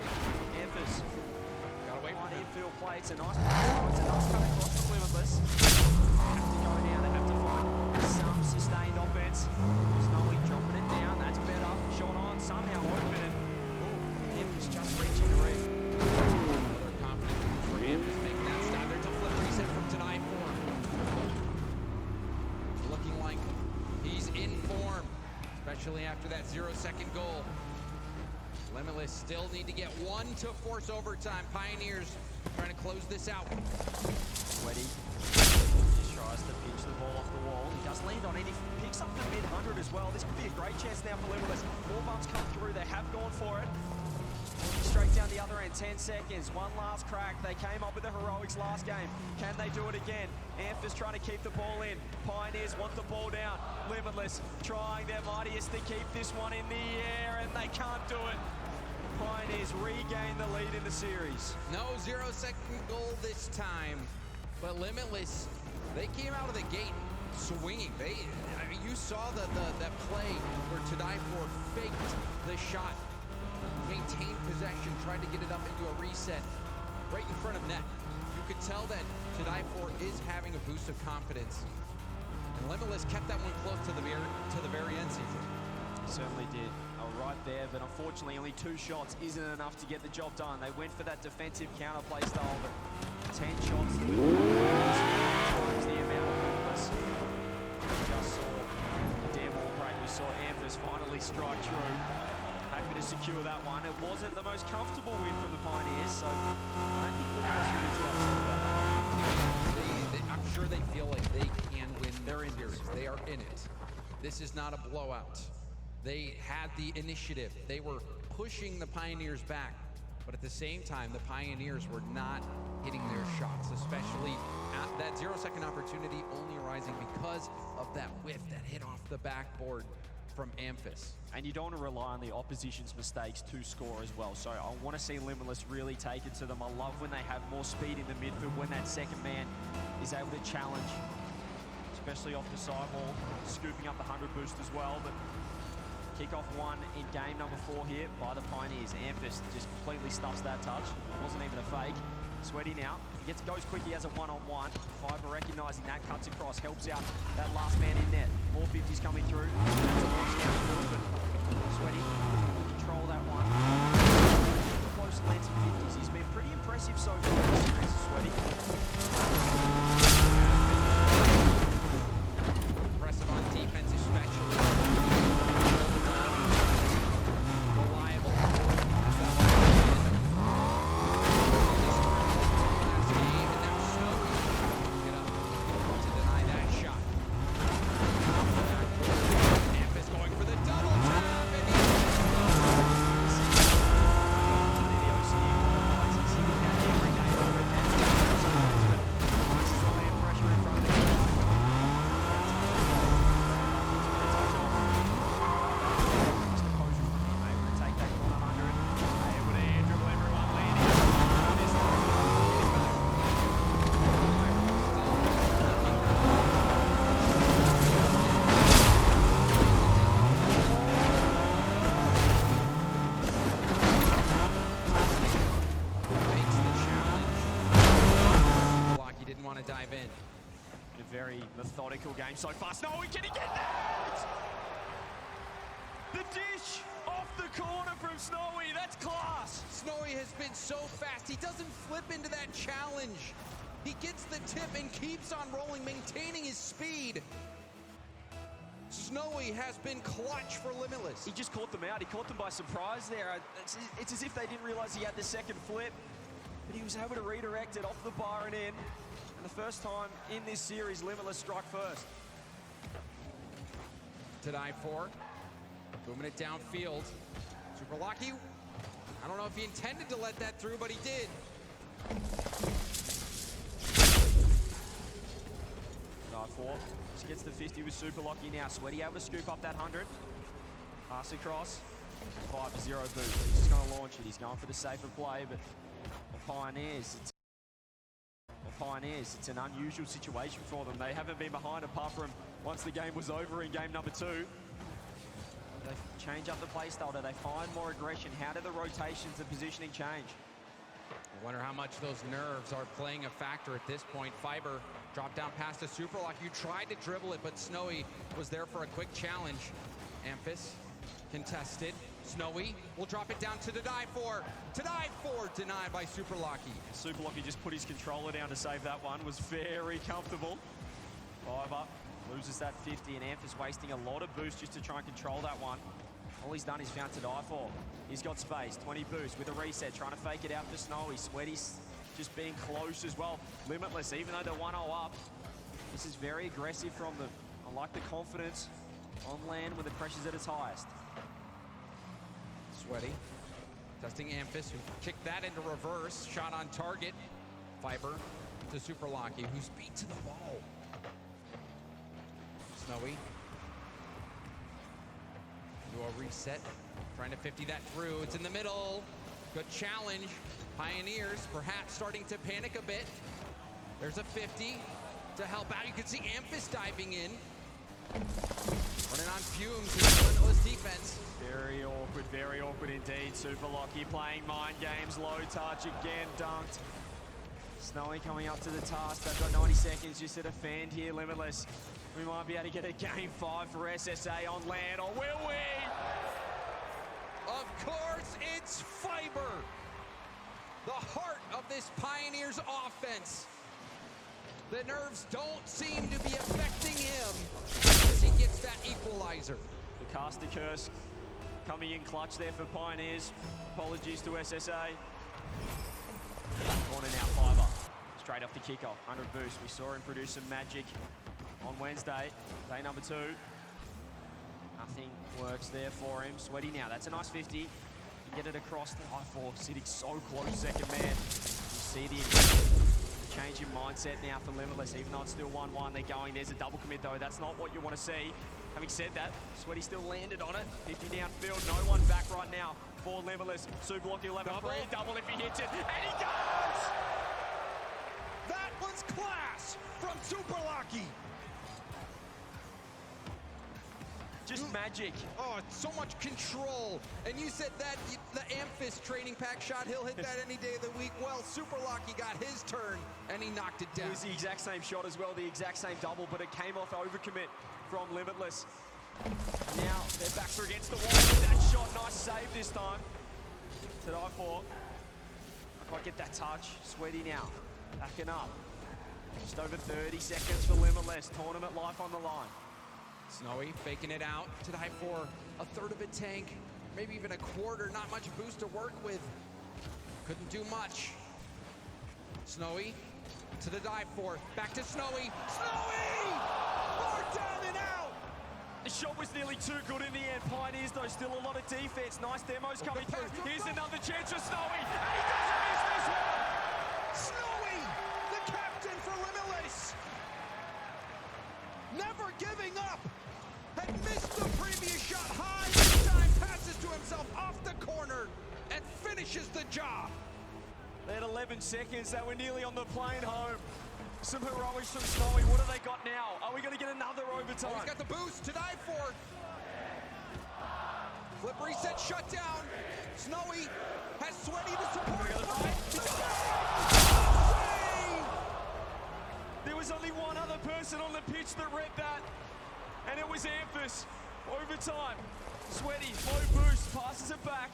Amphis. Got away from him. Infield play, it's a nice pass. It's a nice cut across the Limitless. Have to go now, they have to find some sustained offense. Snowy dropping it down, that's better. Shot on, somehow open it. Amphis just reaching the rim. Another confident move for Amphis making that stop. There's a flip reset from To Die For. Looking like he's in form, especially after that 0-second goal. Limitless still need to get one to force overtime. Pioneers trying to close this out. Sweaty just tries to pinch the ball off the wall. He does land on it. He picks up the mid-100 as well. This could be a great chance now for Limitless. 4 bumps come through. They have gone for it. Straight down the other end, 10 seconds. One last crack. They came up with the heroics last game. Can they do it again? Amphis trying to keep the ball in. Pioneers want the ball down. Limitless trying their mightiest to keep this one in the air, and they can't do it. Pioneers regain the lead in the series. No 0-second goal this time, but Limitless, they came out of the gate swinging. I mean, you saw that play where To Die For faked the shot, maintained possession, tried to get it up into a reset right in front of net. You could tell that To Die For is having a boost of confidence. And Limitless kept that one close to the very end, season. Certainly did. Right there, but unfortunately only 2 shots isn't enough to get the job done. They went for that defensive counter play style, but 10 shots times the amount of Limitless. Just saw the damn wall break. We saw Amphis finally strike true. Happy to secure that one. It wasn't the most comfortable win from the Pioneers, so I don't think Limitless really too upset about that. I'm sure they feel like they can win their series. They are in it. This is not a blowout. They had the initiative. They were pushing the Pioneers back, but at the same time, the Pioneers were not hitting their shots, especially at that 0-second opportunity only arising because of that whiff that hit off the backboard from Amphis. And you don't want to rely on the opposition's mistakes to score as well. So I want to see Limitless really take it to them. I love when they have more speed in the midfield, when that second man is able to challenge, especially off the sidewall, scooping up the 100 boost as well. But kickoff 1 in game number 4 here by the Pioneers. Amphis just completely stuffs that touch. It wasn't even a fake. Sweaty now. He goes quick, he has a one-on-one. Fiber recognizing that, cuts across, helps out that last man in net. More 50s coming through. Sweaty, control that one. Close lengths of 50s. He's been pretty impressive so far in this series, Sweaty. Impressive on defense, especially. Reliable. To deny that shot. Amphis going for the double tap, and dive in. A very methodical game so far. Snowy, can he get that? The dish off the corner from Snowy. That's class. Snowy has been so fast. He doesn't flip into that challenge. He gets the tip and keeps on rolling, maintaining his speed. Snowy has been clutch for Limitless. He just caught them out. He caught them by surprise there. It's as if they didn't realize he had the second flip, but he was able to redirect it off the bar and in. And the first time in this series, Limitless strike first. To die for. Booming it downfield. Super Lucky. I don't know if he intended to let that through, but he did. Die for. She gets the 50 with Super Lucky now. Sweaty able to scoop up that 100. Pass across. 5-0 boost. He's just going to launch it. He's going for the safer play, but the Pioneers, it's an unusual situation for them. They haven't been behind apart from once the game was over in game number 2. They change up the play style. Do they find more aggression? How do the rotations and positioning change? I wonder how much those nerves are playing a factor at this point. Fiber dropped down past the Super Lock. You tried to dribble it, but Snowy was there for a quick challenge. Amphis contested. Snowy will drop it down to the die for. Denied by Super Lucky. Super Lucky just put his controller down to save that one. Was very comfortable. 5 up, loses that 50, and Amphis wasting a lot of boost just to try and control that one. All he's done is found to die for. He's got space, 20 boost with a reset, trying to fake it out for Snowy. Sweaty's just being close as well. Limitless, even though they're 1-0 up. This is very aggressive from them. I like the confidence on land when the pressure's at its highest. Sweaty testing Amphis, who kicked that into reverse. Shot on target. Fiber to Super Lucky, who's beat to the ball. Snowy. Do a reset. Trying to 50 that through. It's in the middle. Good challenge. Pioneers perhaps starting to panic a bit. There's a 50 to help out. You can see Amphis diving in. Running on fumes in Limitless defense. Very awkward indeed. Super Lucky playing mind games, low touch, again dunked. Snowy coming up to the task. They've got 90 seconds just to defend here, Limitless. We might be able to get a game 5 for SSA on land, or will we? Of course, it's Fiber, the heart of this Pioneers offense. The nerves don't seem to be affecting him as he gets that equalizer. The caster curse coming in clutch there for Pioneers. Apologies to SSA. Corner now, Fiber. Straight off the kickoff, 100 boost. We saw him produce some magic on Wednesday, day number 2. Nothing works there for him. Sweaty now, that's a nice 50. You can get it across the I4, sitting so close, second man. You see the change in mindset now for Limitless, even though it's still 1-1. They're going, there's a double commit though. That's not what you want to see. Having said that, Sweaty still landed on it. 50 downfield, no one back right now for Limitless. Super Lucky 11-3, double if he hits it, and he does! That was class from Super Lucky. Just magic. Oh, so much control. And you said that the Amphis training pack shot, he'll hit that any day of the week. Well, Super Lucky got his turn, and he knocked it down. It was the exact same shot as well, the exact same double, but it came off overcommit from Limitless. Now, their backs are against the wall with that shot. Nice save this time to die for. Not quite get that touch. Sweaty now, backing up. Just over 30 seconds for Limitless. Tournament life on the line. Snowy faking it out to die for a third of a tank, maybe even a quarter. Not much boost to work with. Couldn't do much. Snowy to the dive for. Back to Snowy. Snowy! More down and out! The shot was nearly too good in the end. Pioneers, though, still a lot of defense. Nice demos coming through. Here's another chance for Snowy. And he doesn't miss this one! Snowy, the captain for Limitless. Never giving up. Had missed the previous shot high. This time passes to himself off the corner and finishes the job. They had 11 seconds. They were nearly on the plane home. Some heroics from Snowy. What have they got now? Are we going to get another overtime? Oh, he's got the boost to die for. Flip reset shut down. Snowy has Sweaty to support. There was only one other person on the pitch that read that, and it was Amphis. Overtime. Sweaty, low boost, passes it back.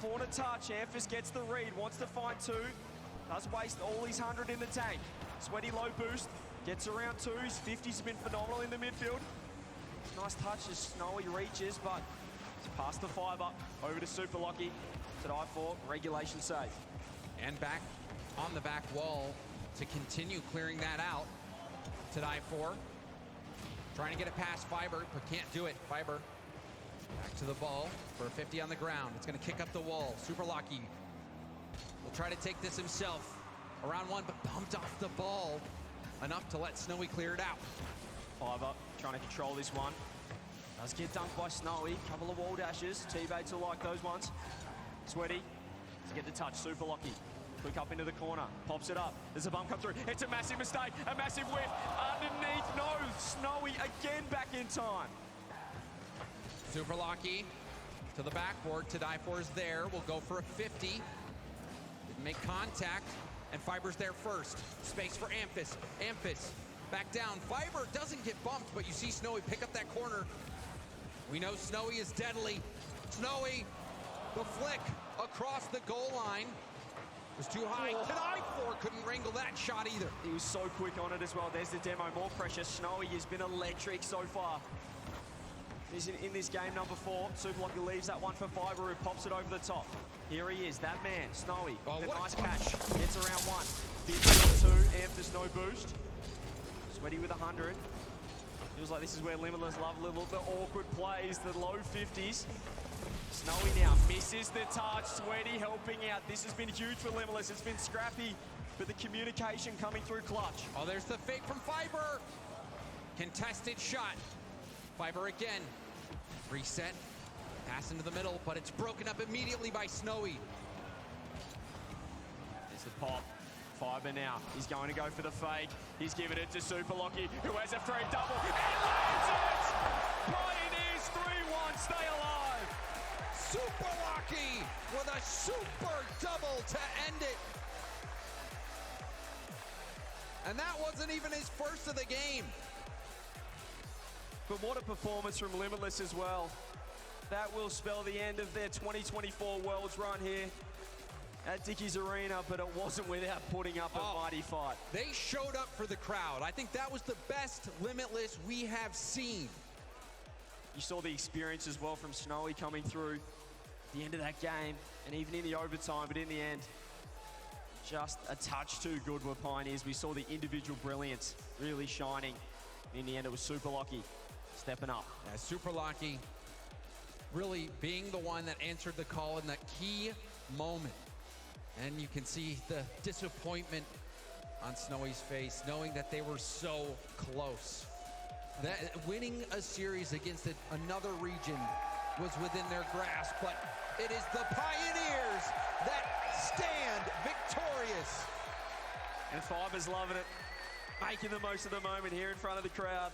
Corner touch, Amphis gets the read, wants to find 2. Does waste all his 100 in the tank. Sweaty low boost, gets around 2. His 50's been phenomenal in the midfield. Nice touch as Snowy reaches, but it's past the Fiber. Over to Super Lucky to die for. Regulation save. And back on the back wall to continue clearing that out to die for. Trying to get it past Fiber, but can't do it. Fiber back to the ball for a 50 on the ground. It's going to kick up the wall. Super Lucky will try to take this himself. Around 1, but bumped off the ball enough to let Snowy clear it out. Fiber trying to control this one. Does get dunked by Snowy. Couple of wall dashes. Teammates will like those ones. Sweaty to get the touch. Super Lucky. Quick up into the corner. Pops it up. There's a bump come through. It's a massive mistake. A massive whiff. Underneath. No. Snowy again back in time. Super Lucky to the backboard. To die for is there. Will go for a 50. Didn't make contact. And Fiber's there first. Space for Amphis. Amphis back down. Fiber doesn't get bumped, but you see Snowy pick up that corner. We know Snowy is deadly. Snowy, the flick across the goal line was too high. To die for couldn't wrangle that shot either. He was so quick on it as well. There's the demo. More pressure. Snowy has been electric so far. He's in this game number 4. Super Lucky leaves that one for Fiber, who pops it over the top. Here he is, that man, Snowy. Oh, the what nice catch. Gets around 1. 50 on 2. Amphis no boost. Sweaty with 100. Feels like this is where Limitless love a little bit awkward plays, the low 50s. Snowy now misses the touch. Sweaty helping out. This has been huge for Limitless. It's been scrappy, but the communication coming through clutch. Oh, there's the fake from Fiber. Contested shot. Fiber again. Reset. Pass into the middle, but it's broken up immediately by Snowy. There's the pop. Fiber now. He's going to go for the fake. He's giving it to Super Lucky, who has a free double. And lands it! Pioneers 3-1, stay alive! Super Lucky with a super double to end it. And that wasn't even his first of the game. But what a performance from Limitless as well. That will spell the end of their 2024 Worlds run here at Dickies Arena, but it wasn't without putting up a mighty fight. They showed up for the crowd. I think that was the best Limitless we have seen. You saw the experience as well from Snowy coming through at the end of that game, and even in the overtime, but in the end, just a touch too good were Pioneers. We saw the individual brilliance really shining. In the end, it was Super Lucky stepping up. Yeah, Super Lucky really being the one that answered the call in that key moment. And you can see the disappointment on Snowy's face, knowing that they were so close. That winning a series against another region was within their grasp, but it is the Pioneers that stand victorious. And Fiber's loving it, making the most of the moment here in front of the crowd.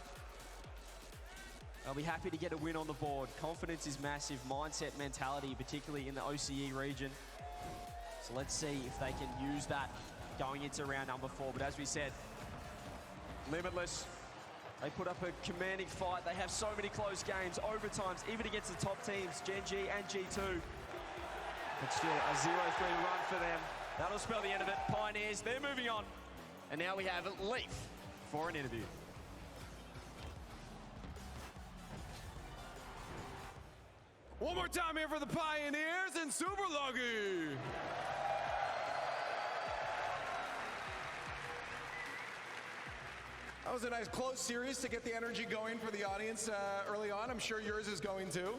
They'll be happy to get a win on the board. Confidence is massive, mindset, mentality, particularly in the OCE region. So let's see if they can use that going into round number 4. But as we said, Limitless, they put up a commanding fight. They have so many close games, overtimes, even against the top teams, Gen G and G2. But still a 0-3 run for them. That'll spell the end of it. Pioneers, they're moving on. And now we have Leaf for an interview. One more time here for the Pioneers and Super Lucky. That was a nice close series to get the energy going for the audience early on. I'm sure yours is going too.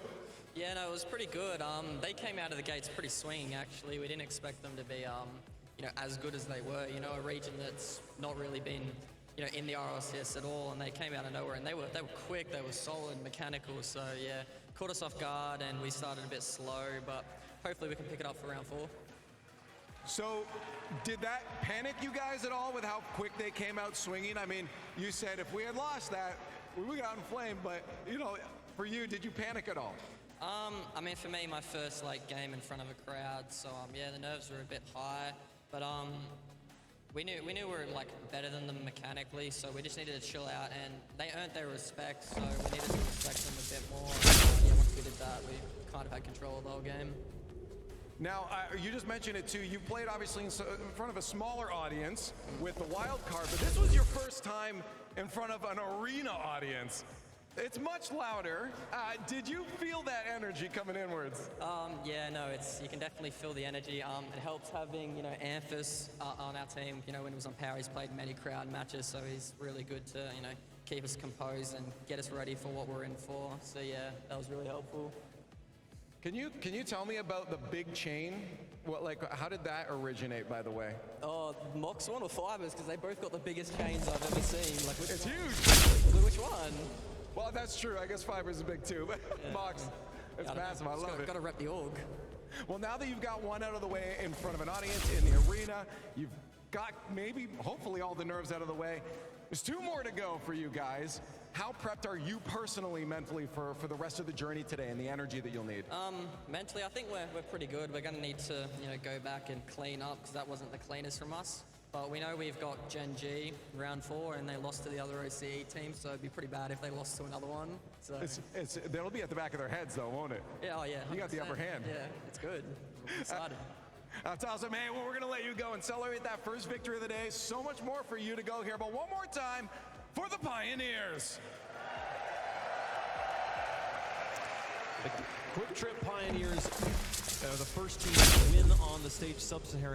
Yeah, no, it was pretty good. They came out of the gates pretty swinging, actually. We didn't expect them to be, as good as they were. A region that's not really been, in the RLCS at all, and they came out of nowhere, and they were quick, they were solid, mechanical. So yeah, caught us off guard, and we started a bit slow, but hopefully we can pick it up for round 4. So, did that panic you guys at all with how quick they came out swinging? I mean, you said if we had lost that, we would have gotten flamed, but, for you, did you panic at all? For me, my first, game in front of a crowd, so, yeah, the nerves were a bit high, but, we knew we were, better than them mechanically, so we just needed to chill out, and they earned their respect, so we needed to respect them a bit more, and, yeah, once we did that, we kind of had control of the whole game. Now, you just mentioned it too. You played obviously in front of a smaller audience with the wild card, but this was your first time in front of an arena audience. It's much louder. Did you feel that energy coming inwards? Yeah, no, you can definitely feel the energy. It helps having, Amphis on our team. When he was on Power, he's played many crowd matches, so he's really good to, keep us composed and get us ready for what we're in for. So yeah, that was really helpful. Can you tell me about the big chain? How did that originate, by the way? Oh, Mox one or Fibers, because they both got the biggest chains I've ever seen. It's huge. Which one? Well, that's true. I guess Fibers is big too, but yeah. Mox, it's massive. I love it. Got to rep the org. Well, now that you've got one out of the way in front of an audience in the arena, you've got hopefully all the nerves out of the way. There's 2 more to go for you guys. How prepped are you personally, mentally, for the rest of the journey today and the energy that you'll need? Mentally, I think we're pretty good. We're going to need to, go back and clean up because that wasn't the cleanest from us. But we know we've got Gen G round 4, and they lost to the other OCE team, so it'd be pretty bad if they lost to another one. So they'll be at the back of their heads, though, won't it? Yeah, oh yeah. 100%. You got the upper hand. Yeah, it's good. I'm excited. That's awesome, man. Well, we're going to let you go and celebrate that first victory of the day. So much more for you to go here, but one more time for the Pioneers. The Quick Trip Pioneers are the first team to win on the stage Sub-Saharan